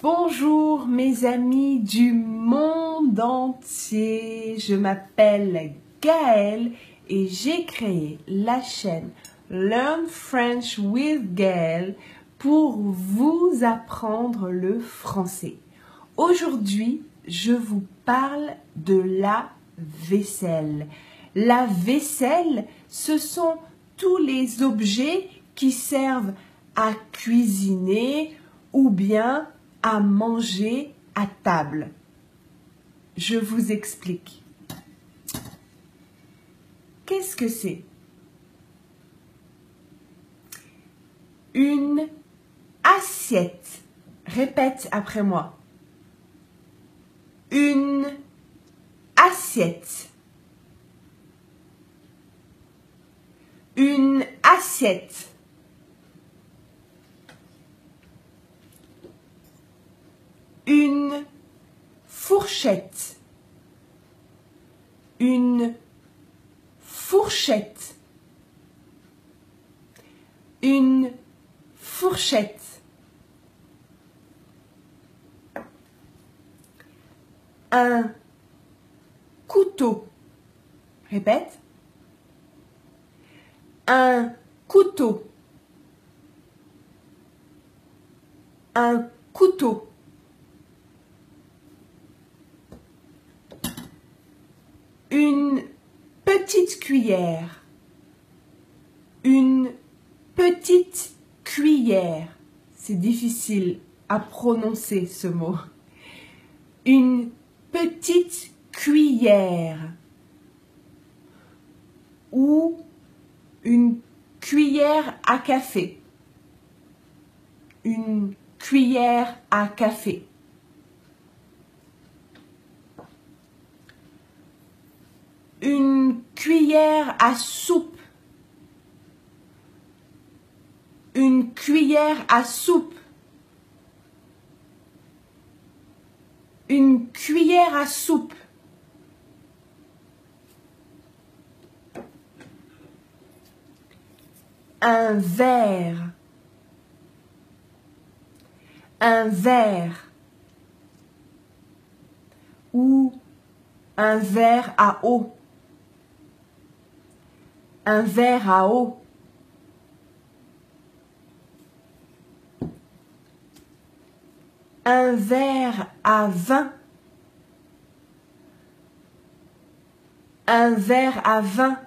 Bonjour mes amis du monde entier, je m'appelle Gaëlle et j'ai créé la chaîne Learn French with Gaëlle pour vous apprendre le français. Aujourd'hui, je vous parle de la vaisselle. La vaisselle, ce sont tous les objets qui servent à cuisiner ou bien à manger à table. Je vous explique. Qu'est-ce que c'est? Une assiette. Répète après moi. Une assiette. Une assiette. Une fourchette. Une fourchette. Une fourchette. Un couteau. Répète. Un couteau. Un couteau. Une petite cuillère. Une petite cuillère. C'est difficile à prononcer ce mot. Une petite cuillère. Ou une cuillère à café. Une cuillère à café. Une cuillère à soupe. Une cuillère à soupe. Une cuillère à soupe. Un verre. Un verre. Ou un verre à eau. Un verre à eau. Un verre à vin. Un verre à vin.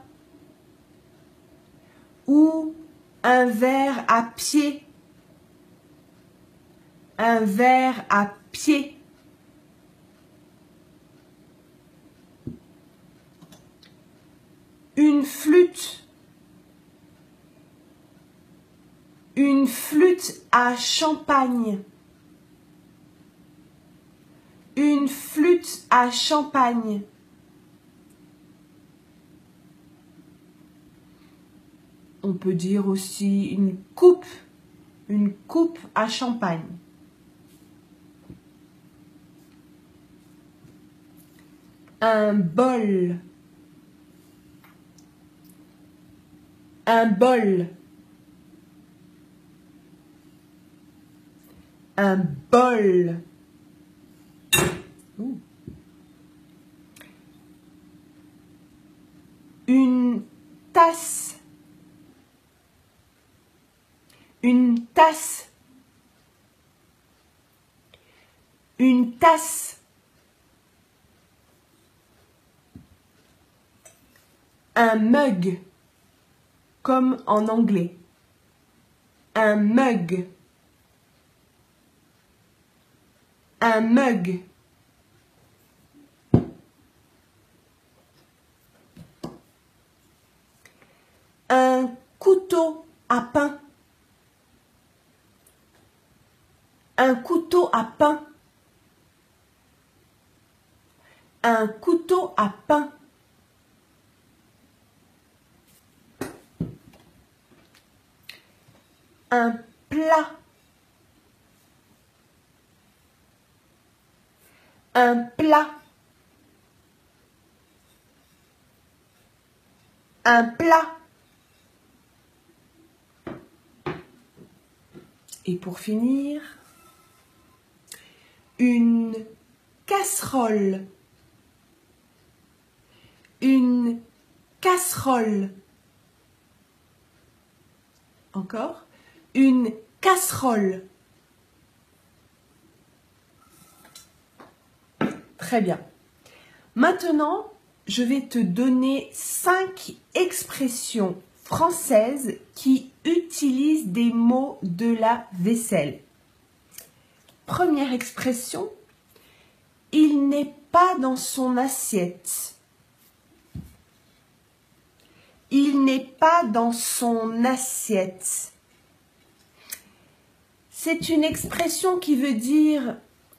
Ou un verre à pied. Un verre à pied. Une flûte. Une flûte à champagne. Une flûte à champagne. On peut dire aussi une coupe à champagne. Un bol. Un bol. Un bol. Une tasse. Une tasse. Une tasse. Un mug, comme en anglais. Un mug. Un mug. Un couteau à pain. Un couteau à pain. Un couteau à pain. Un plat. Un plat. Un plat. Et pour finir, une casserole, une casserole. Encore, une casserole. Très bien. Maintenant, je vais te donner 5 expressions françaises qui utilisent des mots de la vaisselle. Première expression, il n'est pas dans son assiette. Il n'est pas dans son assiette. C'est une expression qui veut dire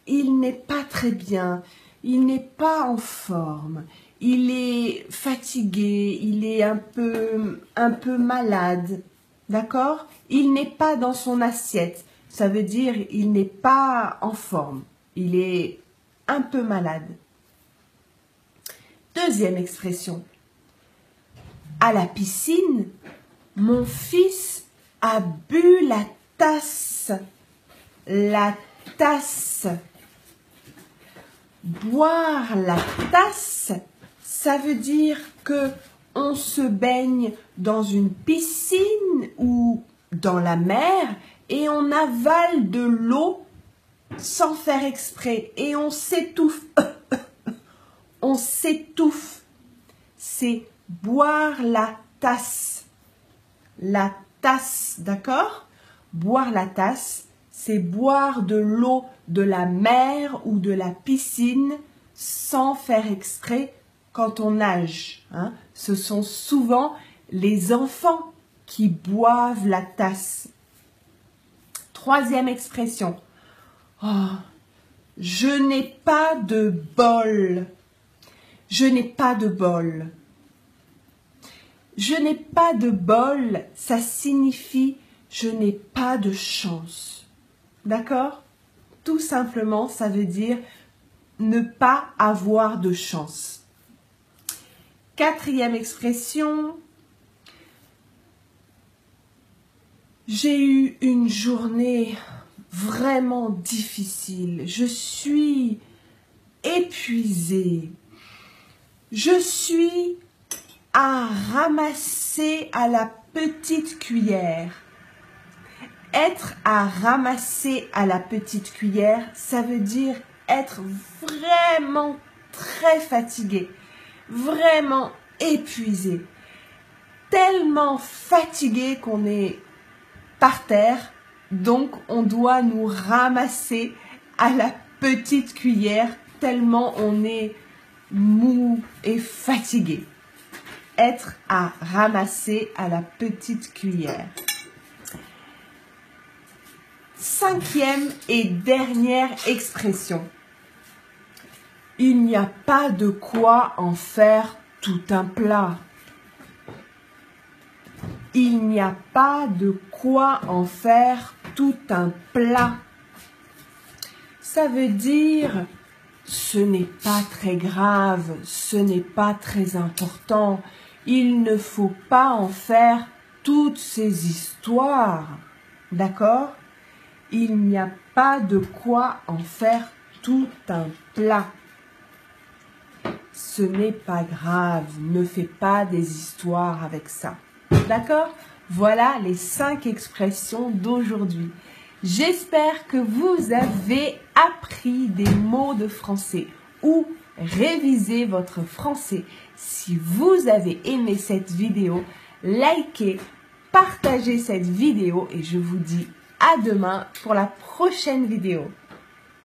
il n'est pas très bien, il n'est pas en forme, il est fatigué, il est un peu malade. D'accord? Il n'est pas dans son assiette. Ça veut dire il n'est pas en forme, il est un peu malade. Deuxième expression. À la piscine, mon fils a bu la tasse. La tasse. Boire la tasse, ça veut dire que on se baigne dans une piscine ou dans la mer et on avale de l'eau sans faire exprès et on s'étouffe. On s'étouffe. C'est boire la tasse. La tasse, d'accord? Boire la tasse, c'est boire de l'eau de la mer ou de la piscine sans faire exprès quand on nage. Hein? Ce sont souvent les enfants qui boivent la tasse. Troisième expression. Oh, je n'ai pas de bol. Je n'ai pas de bol. Je n'ai pas de bol, ça signifie je n'ai pas de chance. D'accord? Tout simplement, ça veut dire ne pas avoir de chance. Quatrième expression. J'ai eu une journée vraiment difficile. Je suis épuisée. Je suis à ramasser à la petite cuillère. Être à ramasser à la petite cuillère, ça veut dire être vraiment très fatigué, vraiment épuisé, tellement fatigué qu'on est par terre, donc on doit nous ramasser à la petite cuillère tellement on est mou et fatigué. Être à ramasser à la petite cuillère. Cinquième et dernière expression. Il n'y a pas de quoi en faire tout un plat. Il n'y a pas de quoi en faire tout un plat. Ça veut dire ce n'est pas très grave, ce n'est pas très important. Il ne faut pas en faire toutes ces histoires. D'accord? Il n'y a pas de quoi en faire tout un plat. Ce n'est pas grave, ne fais pas des histoires avec ça. D'accord? Voilà les 5 expressions d'aujourd'hui. J'espère que vous avez appris des mots de français ou révisé votre français. Si vous avez aimé cette vidéo, likez, partagez cette vidéo et je vous dis à demain pour la prochaine vidéo.